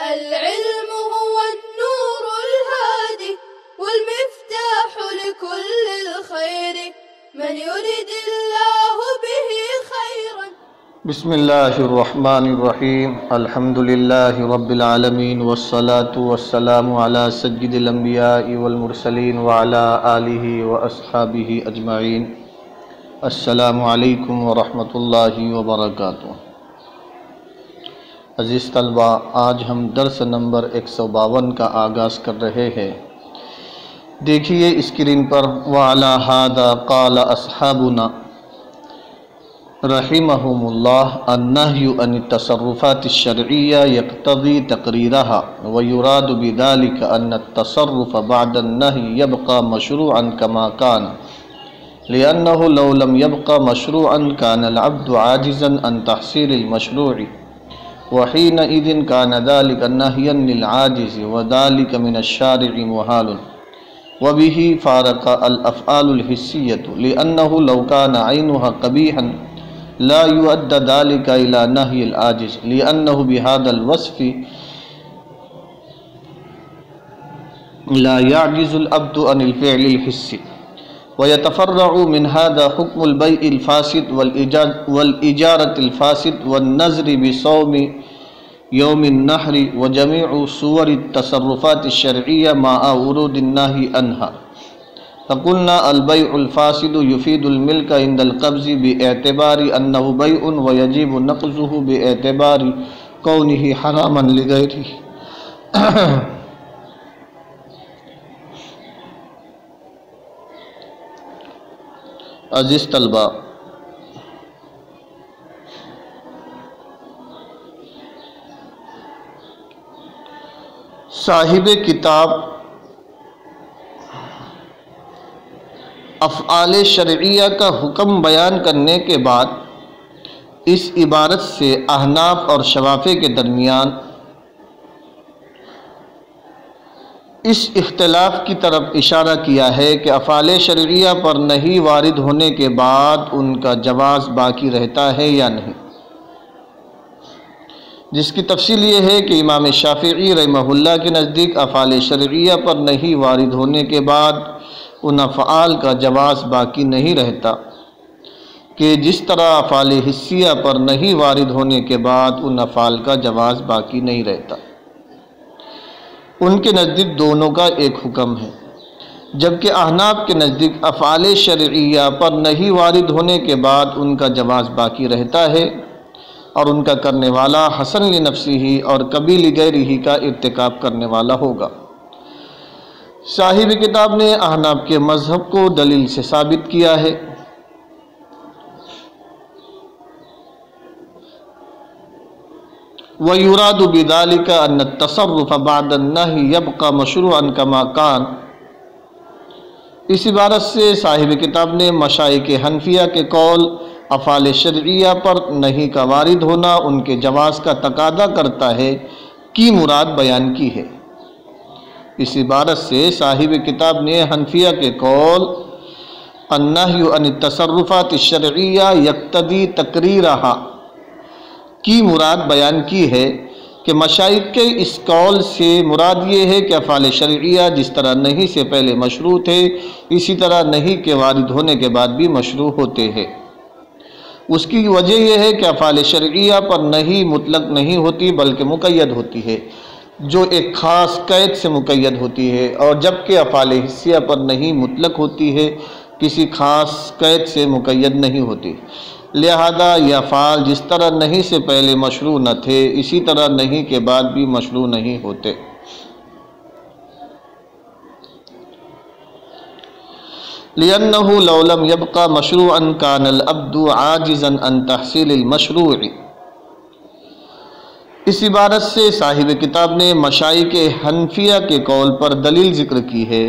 العلم هو النور الهادي والمفتاح لكل الخير من يريد الله به خيرا. بسم اللہ الرحمن الرحیم. الحمد للہ رب العالمین والصلاة والسلام علی سید الانبیاء والمرسلین وعلی آلہ واصحابہ اجمعین. السلام علیکم ورحمۃ اللہ وبرکاتہ. عزیز طلبہ، آج ہم درس نمبر 152 کا آغاز کر رہے ہیں. دیکھیے اسکرین پر وَعَلَى هَذَا قَالَ أَصْحَابُنَا رحمهم الله النهي عن التصرفات الشرعية يقتضي تقريرها ويراد بذلك أن التصرف بعد النهي يبقى مشروعا كما كان، لأنه لو لم يبقى مشروعا كان العبد عاجزا عن تحصيل المشروع، وحينئذ كان ذلك نهيا للعاجز وذلك من الشارع محال. وبه فارق الأفعال الحسية، لأنه لو كان عينها قبيحا لا يؤدى ذلك إلى نهي العاجز، لأنه بهذا الوصف لا يعجز العبد عن الفعل الحسي. ويتفرع من هذا حكم البيع الفاسد والإجارة الفاسد والنذر بصوم يوم النحر وجميع صور التصرفات الشرعية مع ورود النهي عنها. فقلنا البيع الفاسد يفيد الملك عند القبض باعتبار أنه بيع ويجب نقضه باعتبار كونه حراما لغيره. عزیز طلبہ، صاحب کتاب افعال شرعیہ کا حکم بیان کرنے کے بعد اس عبارت سے احناف اور شوافی کے درمیان اس اختلاف کی طرف اشارہ کیا ہے کہ افعال شرعیہ پر نہی وارد ہونے کے بعد ان کا جواز باقی رہتا ہے یا نہیں، جس کی تفصیل یہ ہے کہ امام شافعی رحمہ اللہ کے نزدیک افعال شرعیہ پر نہی وارد ہونے کے بعد ان افعال کا جواز باقی نہیں رہتا، کہ جس طرح افعال حسیہ پر نہی وارد ہونے کے بعد ان افعال کا جواز باقی نہیں رہتا. ان کے نزدیک دونوں کا ایک حکم ہے، جبکہ احناف کے نزدیک افعال شرعیہ پر نہی وارد ہونے کے بعد ان کا جواز باقی رہتا ہے اور ان کا کرنے والا حسن لنفسہ اور کبھی لغیرہ کا ارتکاب کرنے والا ہوگا. صاحب کتاب نے احناف کے مذہب کو دلیل سے ثابت کیا ہے. وَيُرَادُ بِذَلِكَ أَنَّ التَّصَرُّفَ بَعْدَ النَّهِي يَبْقَى مَشْرُوعًا كَمَا كَانَ. اس عبارت سے صاحب کتاب نے مشائخ حنفیہ کے قول افعال شرعیہ پر نہی کا وارد ہونا ان کے جواز کا تقاضا کرتا ہے کی مراد بیان کی ہے. اس عبارت سے صاحب کتاب نے حنفیہ کے قول النہی عن التصرفات الشرعیہ یقتضی تقریرہا کی مراد بیان کی ہے کہ مشائخ کے اس قول سے مراد یہ ہے کہ افعال شرعیہ جس طرح نہی سے پہلے مشروع تھے اسی طرح نہی کے وارد ہونے کے بعد بھی مشروع ہوتے ہیں. اس کی وجہ یہ ہے کہ افعال شرعیہ پر نہی مطلق نہیں ہوتی بلکہ مقید ہوتی ہے، جو ایک خاص قید سے مقید ہوتی ہے، اور جبکہ افعال حسیہ پر نہی مطلق ہوتی ہے، کسی خاص قید سے مقید نہیں ہوتی. لہذا یہ افعال جس طرح نہی سے پہلے مشروع نہ تھے اسی طرح نہی کے بعد بھی مشروع نہیں ہوتے. لأنه لو لم يبقى مشروعا كان العبد عاجزا عن تحصيل المشروع. اس عبارت سے صاحب کتاب نے مشائخ حنفیہ کے قول پر دلیل ذکر کی ہے.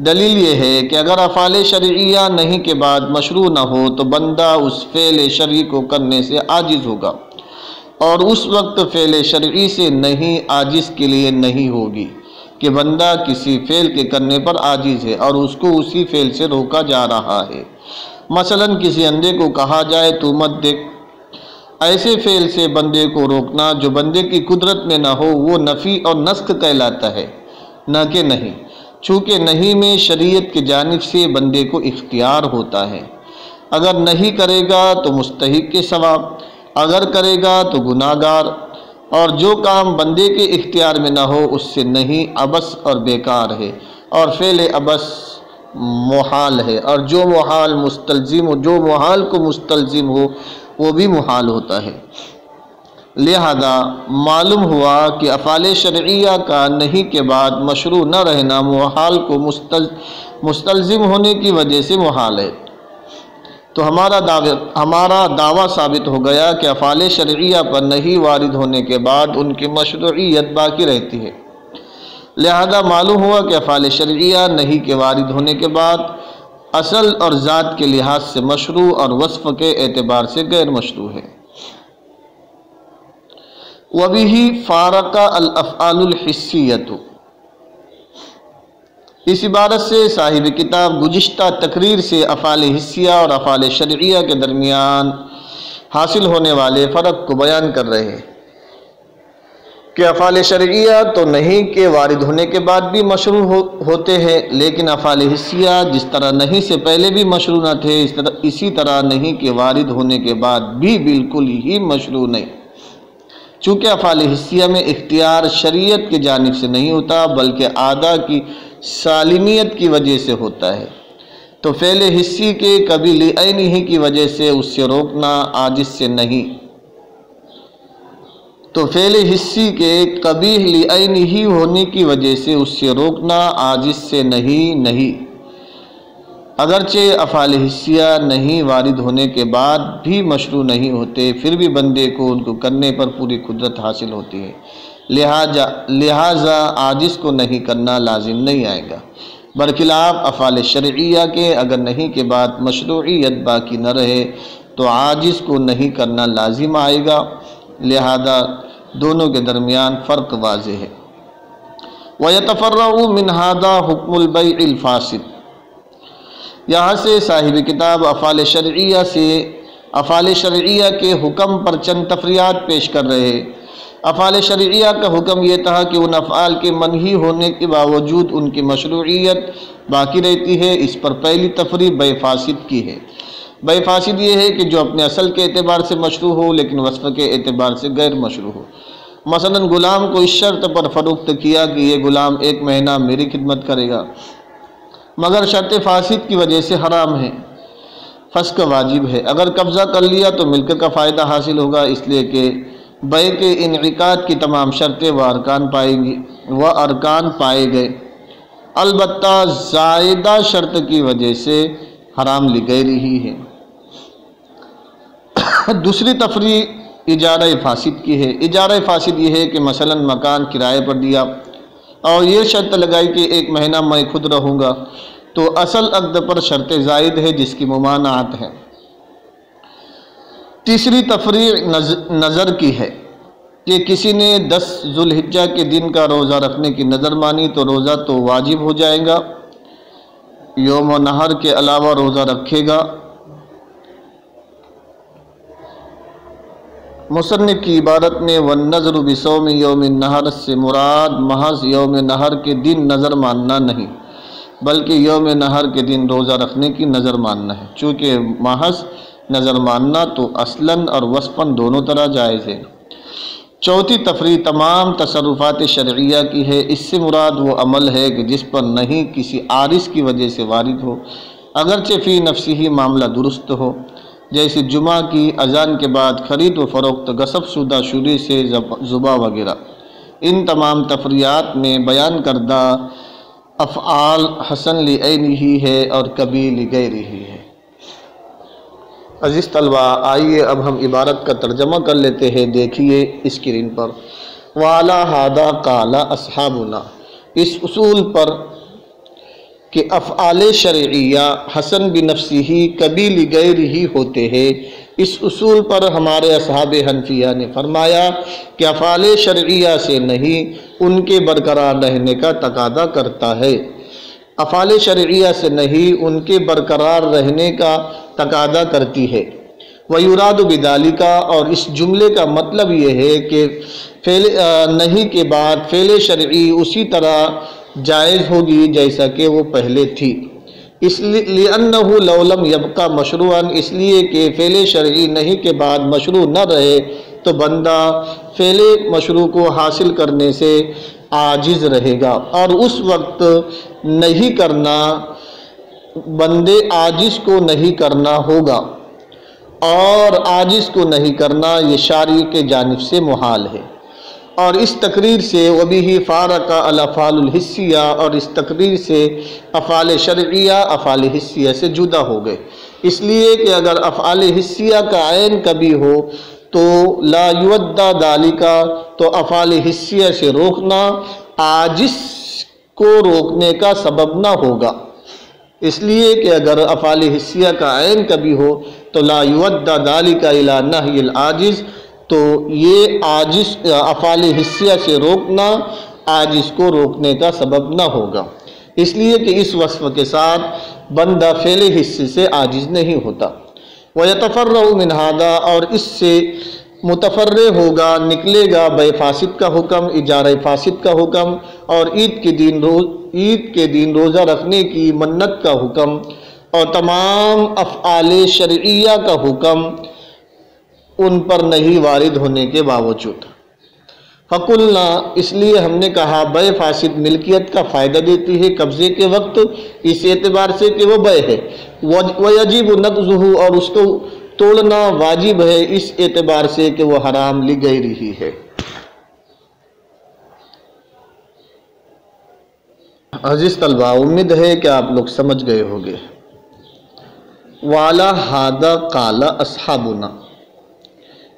دلیل یہ ہے کہ اگر افعال شرعیہ نہی کے بعد مشروع نہ ہو تو بندہ اس فعل شرعی کو کرنے سے عاجز ہوگا، اور اس وقت فعل شرعی سے نہی عاجز کے لیے نہیں ہوگی کہ بندہ کسی فعل کے کرنے پر عاجز ہے اور اس کو اسی فعل سے روکا جا رہا ہے. مثلا کسی اندھے کو کہا جائے تو مت دیکھ، ایسے فعل سے بندے کو روکنا جو بندے کی قدرت میں نہ ہو وہ نفی اور نسخ کہلاتا ہے، نہ کہ نہیں، چونکہ نہیں میں شریعت کی جانب سے بندے کو اختیار ہوتا ہے۔ اگر نہیں کرے گا تو مستحق کے ثواب، اگر کرے گا تو گناہ گار، اور جو کام بندے کے اختیار میں نہ ہو اس سے نہیں عبث اور بیکار ہے، اور فعل عبث محال ہے، اور جو محال کو مستلزم ہو وہ بھی محال ہوتا ہے۔ لہذا معلوم ہوا کہ افعال شرعیہ کا نہیں کے بعد مشروع نہ رہنا محال کو مستلزم ہونے کی وجہ سے محال ہے، تو ہمارا دعویٰ ثابت ہو گیا کہ افعال شرعیہ پر نہیں وارد ہونے کے بعد ان کی مشروعیت باقی رہتی ہے۔ لہذا معلوم ہوا کہ افعال شرعیہ نہیں کے وارد ہونے کے بعد اصل اور ذات کے لحاظ سے مشروع اور وصف کے اعتبار سے غیر مشروع ہے۔ وَبِهِ فَارَقَ الْأَفْعَالُ الْحِسِّيَّةُ، اس عبارت سے صاحب کتاب گزشتہ تقریر سے افعال حسیہ اور افعال شرعیہ کے درمیان حاصل ہونے والے فرق کو بیان کر رہے ہیں کہ افعال شرعیہ تو نہیں کے وارد ہونے کے بعد بھی مشروع ہوتے ہیں، لیکن افعال حسیہ جس طرح نہیں سے پہلے بھی مشروع نہ تھے اسی طرح نہیں کے وارد ہونے کے بعد بھی بالکل ہی مشروع نہیں، چونکہ افعال حسیہ میں اختیار شریعت کی جانب سے نہیں ہوتا بلکہ اعضاء کی سالمیت کی وجہ سے ہوتا ہے، تو فعل حسی کے کبھی لعینہ کی وجہ سے اس سے روکنا عاجز سے نہیں، تو فعل حسی کے قبیح لعینہ ہونے کی وجہ سے اس سے روکنا عاجز سے نہیں۔ اگرچہ افعال حسیہ نہیں وارد ہونے کے بعد بھی مشروع نہیں ہوتے، پھر بھی بندے کو ان کو کرنے پر پوری قدرت حاصل ہوتی ہے، لہٰذا عاجز کو نہیں کرنا لازم نہیں آئے گا۔ برخلاف افعال شرعیہ کے اگر نہیں کے بعد مشروعیت باقی نہ رہے تو عاجز کو نہیں کرنا لازم آئے گا، لہذا دونوں کے درمیان فرق واضح ہے۔ وَيَتَفَرَّعُ مِنْ هَذَا حُكْمُ الْبَيْعِ الْفَاسِدِ، یہاں سے صاحب کتاب افعال شرعیہ کے حکم پر چند تفریعات پیش کر رہے ہیں۔ افعال شرعیہ کا حکم یہ تھا کہ ان افعال کے منہی ہونے کے باوجود ان کی مشروعیت باقی رہتی ہے۔ اس پر پہلی تفریع بیع فاسد کی ہے۔ بیع فاسد یہ ہے کہ جو اپنے اصل کے اعتبار سے مشروع ہو لیکن وصف کے اعتبار سے غیر مشروع ہو۔ مثلا غلام کو اس شرط پر فروخت کیا کہ یہ غلام 1 مہینہ میری خدمت کرے گا، مگر شرط فاسد کی وجہ سے حرام ہے، فسخ واجب ہے۔ اگر قبضہ کر لیا تو ملک کا فائدہ حاصل ہوگا، اس لیے کہ بیع کے انعقاد کی تمام شرطیں و ارکان پائے گئے، البتہ زائدہ شرط کی وجہ سے حرام لغیر ہی ہے۔ دوسری تفریع اجارہ فاسد کی ہے۔ اجارہ فاسد یہ ہے کہ مثلا مکان کرائے پر دیا اور یہ شرط لگائی کہ 1 مہینہ میں خود رہوں گا، تو اصل عقد پر شرط زائد ہے جس کی ممانعت ہے۔ تیسری تفریع نظر کی ہے کہ کسی نے 10 ذوالحجہ کے دن کا روزہ رکھنے کی نظر مانی تو روزہ تو واجب ہو جائے گا، یوم نحر کے علاوہ روزہ رکھے گا۔ مصنف کی عبارت میں والنظر بصوم یوم النحر سے مراد محض یوم نحر کے دن نظر ماننا نہیں بلکہ یوم نحر کے دن روزہ رکھنے کی نظر ماننا ہے، چونکہ محض نظر ماننا تو اصلاً اور وصفاً دونوں طرح جائز ہے۔ چوتھی تفریع تمام تصرفات شرعیہ کی ہے۔ اس سے مراد وہ عمل ہے کہ جس پر نہیں کسی عارض کی وجہ سے وارد ہو، اگرچہ فی نفسی ہی معاملہ درست ہو، جیسے جمعہ کی اذان کے بعد خرید و فروخت، غصب شدہ شوری سے ذبح وغیرہ۔ ان تمام تفریعات میں بیان کردہ افعال حسن لعینہ ہی ہے اور کبھی لغیرہ ہی ہے۔ عزیز طلبہ، آئیے اب ہم عبارت کا ترجمہ کر لیتے ہیں۔ دیکھیے اسکرین پر، وَعَلَى هَذَا قَالَ أَصْحَابُنَا، اس اصول پر کہ افعال شرعیہ حسن بنفسہ کبھی لغیرہ ہوتے ہیں، اس اصول پر ہمارے اصحاب حنفیہ نے فرمایا کہ افعال شرعیہ سے نہیں ان کے برقرار رہنے کا تقاضا کرتا ہے۔ افعال شرعیہ سے نہیں ان کے برقرار رہنے کا تقاضا کرتی ہے۔ وَيُرَادُ بِذَلِكَ، اور اس جملے کا مطلب یہ ہے کہ نہیں کے بعد فعل شرعی اسی طرح جائز ہوگی جیسا کہ وہ پہلے تھی، اس لیے لِأَنَّهُ لَوْ لَمْ يَبْقَ مَشْرُوعًا، اس لیے کہ فعل شرعی نہیں کے بعد مشروع نہ رہے تو بندہ فعل مشروع کو حاصل کرنے سے عاجز رہے گا، اور اس وقت نہیں کرنا بندے عاجز کو نہیں کرنا ہوگا، اور عاجز کو نہیں کرنا یہ شارع کے جانب سے محال ہے۔ اور اس تقریر سے وَبِهِ فَارَقَ الْأَفْعَالُ الْحِسِّيَّةُ، اور اس تقریر سے افعال شرعیہ افعال حسیہ سے جدا ہو گئے، اس لیے کہ اگر افعال حسیہ کا عین کبھی ہو تو لا یودع ذالکا، تو افعال حسیہ سے روکنا عاجز کو روکنے کا سبب نہ ہوگا، اس لیے کہ اگر افعال حسیہ کا عین کبھی ہو تو لا یودع ذالکا الی نہی العاجز، تو یہ عاجز افعال حسیہ سے روکنا عاجز کو روکنے کا سبب نہ ہوگا، اس لیے کہ اس وصف کے ساتھ بندہ فعل حصے سے عاجز نہیں ہوتا۔ وَيَتَفَرَّعُ مِنْ هَذَا، اور اس سے متفرع ہوگا نکلے گا بے فاسد کا حکم، اجارہ فاسد کا حکم، اور عید کے دن روزہ رکھنے کی منت کا حکم، اور تمام افعال شرعیہ کا حکم ان پر نہیں وارد ہونے کے باوجود۔ فَقُلْنَا، اس لیے ہم نے کہا بے فاسد ملکیت کا فائدہ دیتی ہے قبضے کے وقت، اس اعتبار سے کہ وہ بے ہے، وَيَجِبُ نَقْضُهُ، اور اس کو توڑنا واجب ہے اس اعتبار سے کہ وہ حرام لِغَيْرِهِ ہے۔ عزیز طلبہ، امید ہے کہ آپ لوگ سمجھ گئے ہوں گے۔ وَعَلَى هَذَا قَالَ أَصْحَابُنَا،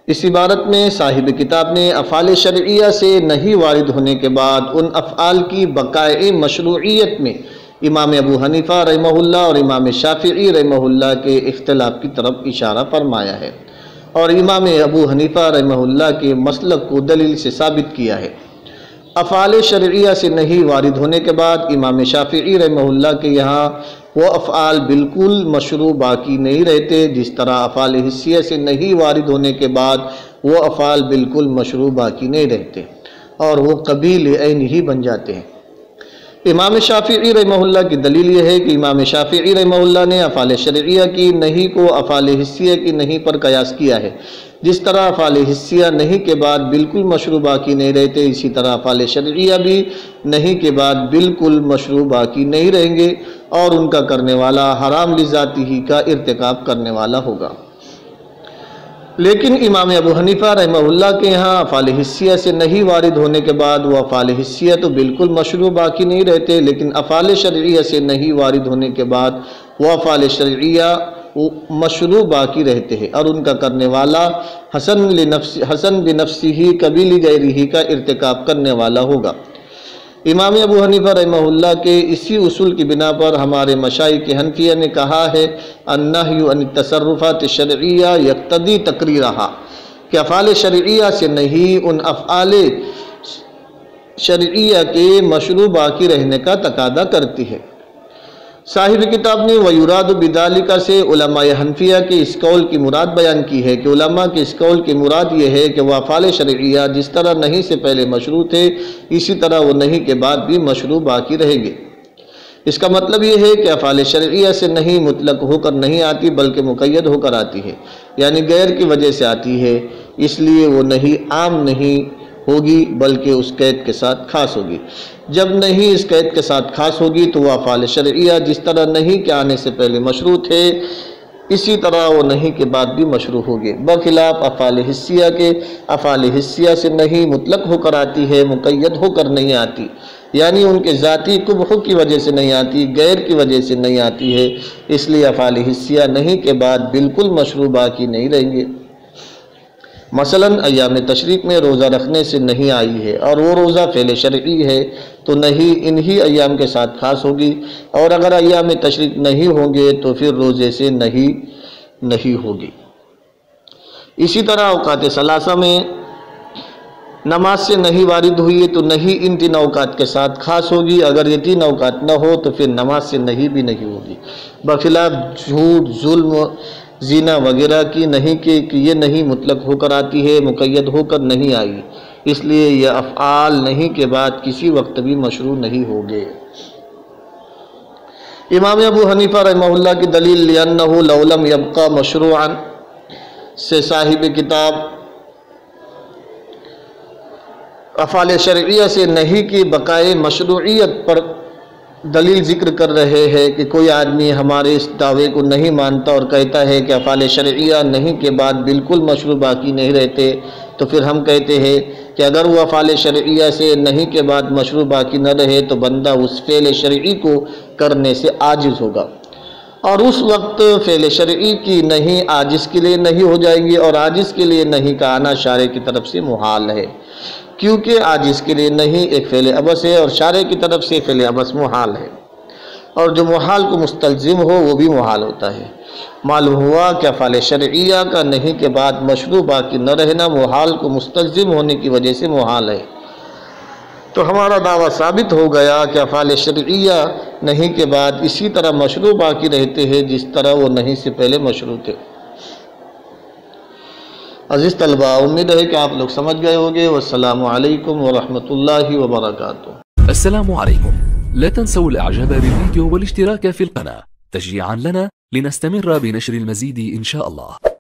اس عبارت میں صاحب کتاب نے افعال شرعیہ سے نہیں وارد ہونے کے بعد ان افعال کی بقائے مشروعیت میں امام ابو حنیفہ رحمہ اللہ اور امام شافعی رحمہ اللہ کے اختلاف کی طرف اشارہ فرمایا ہے، اور امام ابو حنیفہ رحمہ اللہ کے مسلک کو دلیل سے ثابت کیا ہے۔ افعال شرعیہ سے نہیں وارد ہونے کے بعد امام شافعی رحمہ اللہ کے یہاں وہ افعال بالکل مشروع باقی نہیں رہتے، جس طرح افعال حسیہ سے نہیں وارد ہونے کے بعد وہ افعال بالکل مشروع باقی نہیں رہتے، اور وہ قبیل عین ہی بن جاتے ہیں۔ امام شافعی رحمہ اللہ کی دلیل یہ ہے کہ امام شافعی رحمہ اللہ نے افعال شرعیہ کی نہیں کو افعال حسیہ کی نہیں پر قیاس کیا ہے، جس طرح افعال حسیہ نہیں کے بعد بالکل مشروع باقی نہیں رہتے، اسی طرح افعال شرعیہ بھی نہیں کے بعد بالکل مشروع باقی نہیں رہیں گے، اور ان کا کرنے والا حرام لذاتی ہی کا ارتکاب کرنے والا ہوگا۔ لیکن امام ابو حنیفہ رحمہ اللہ کے یہاں افعال حسیہ سے نہیں وارد ہونے کے بعد وہ افعال حسیہ تو بالکل مشروع باقی نہیں رہتے، لیکن افعال شرعیہ سے نہیں وارد ہونے کے بعد وہ افعال شرعیہ مشروع باقی رہتے ہیں، اور ان کا کرنے والا حسن بنفسہ قبیل غیرہ کا ارتکاب کرنے والا ہوگا۔ امام ابو حنیفہ رحمہ اللہ کے اسی اصول کی بنا پر ہمارے مشائخ حنفیہ نے کہا ہے النہی عن التصرفات الشرعیہ یقتضی تقریرہا، کہ افعال شرعیہ سے نہیں ان افعال شرعیہ کے مشروع باقی رہنے کا تقاضا کرتی ہے۔ صاحب کتاب نے وَيُرَادُ بِذَلِكَ سے علماء حنفیہ کے اس قول کی مراد بیان کی ہے کہ علماء کے اس قول کی مراد یہ ہے کہ وہ افعال شرعیہ جس طرح نہیں سے پہلے مشروع تھے اسی طرح وہ نہیں کے بعد بھی مشروع باقی رہیں گے۔ اس کا مطلب یہ ہے کہ افعال شرعیہ سے نہیں مطلق ہو کر نہیں آتی بلکہ مقید ہو کر آتی ہے، یعنی غیر کی وجہ سے آتی ہے، اس لیے وہ نہیں عام نہیں ہوگی بلکہ اس قید کے ساتھ خاص ہوگی۔ جب نہیں اس قید کے ساتھ خاص ہوگی تو وہ افعال شرعیہ جس طرح نہیں کے آنے سے پہلے مشروع تھے اسی طرح وہ نہیں کے بعد بھی مشروع ہوگی، بخلاف افعال حسیہ کے۔ افعال حسیہ سے نہیں مطلق ہو کر آتی ہے، مقید ہو کر نہیں آتی، یعنی ان کے ذاتی قبح کی وجہ سے نہیں آتی، غیر کی وجہ سے نہیں آتی ہے، اس لیے افعال حسیہ نہیں کے بعد بالکل مشروع باقی نہیں رہیں گے۔ مثلا ایام تشریق میں روزہ رکھنے سے نہیں آئی ہے اور وہ روزہ فعل شرعی ہے تو نہیں انہی ایام کے ساتھ خاص ہوگی، اور اگر ایام تشریق نہیں ہوں گے تو پھر روزے سے نہیں ہوگی۔ اسی طرح اوقات ثلاثہ میں نماز سے نہیں وارد ہوئی تو نہیں ان تین اوقات کے ساتھ خاص ہوگی، اگر یہ تین اوقات نہ ہو تو پھر نماز سے نہیں بھی نہیں ہوگی، بخلاف جھوٹ، ظلم، زنا وغیرہ کی نہیں کہ یہ نہیں مطلق ہو کر آتی ہے، مقید ہو کر نہیں آئی، اس لیے یہ افعال نہیں کے بعد کسی وقت بھی مشروع نہیں ہوگے۔ امام ابو حنیفہ رحمہ اللہ کی دلیل لِأَنَّهُ لَوْ لَمْ يَبْقَى مشروعاً سے صاحب کتاب افعال شرعیہ سے نہیں کی بقائے مشروعیت پر دلیل ذکر کر رہے ہیں کہ کوئی آدمی ہمارے اس دعوے کو نہیں مانتا اور کہتا ہے کہ افعال شرعیہ نہیں کے بعد بالکل مشروع باقی نہیں رہتے، تو پھر ہم کہتے ہیں کہ اگر وہ افعال شرعیہ سے نہیں کے بعد مشروع باقی نہ رہے تو بندہ اس فعل شرعی کو کرنے سے عاجز ہوگا، اور اس وقت فعل شرعی کی نہیں عاجز کے لیے نہیں ہو جائے گی، اور عاجز کے لیے نہیں کا آنا شارع کی طرف سے محال ہے، کیونکہ عاجز کے لیے نہیں ایک فعل عبث ہے اور شارع کی طرف سے فعل عبث محال ہے، اور جو محال کو مستلزم ہو وہ بھی محال ہوتا ہے۔ معلوم ہوا کہ افعال شرعیہ کا نہیں کے بعد مشروع باقی نہ رہنا محال کو مستلزم ہونے کی وجہ سے محال ہے، تو ہمارا دعویٰ ثابت ہو گیا کہ افعال شرعیہ نہیں کے بعد اسی طرح مشروع باقی رہتے ہیں جس طرح وہ نہیں سے پہلے مشروع تھے۔ عزیز طلبہ، امید ہے کہ آپ لوگ سمجھ گئے ہوگے۔ والسلام علیکم ورحمۃ اللہ وبرکاتہ۔ السلام عليكم. لا تنسوا الاعجاب بالفيديو والاشتراك في القناة تشجيعا لنا لنستمر بنشر المزيد إن شاء الله.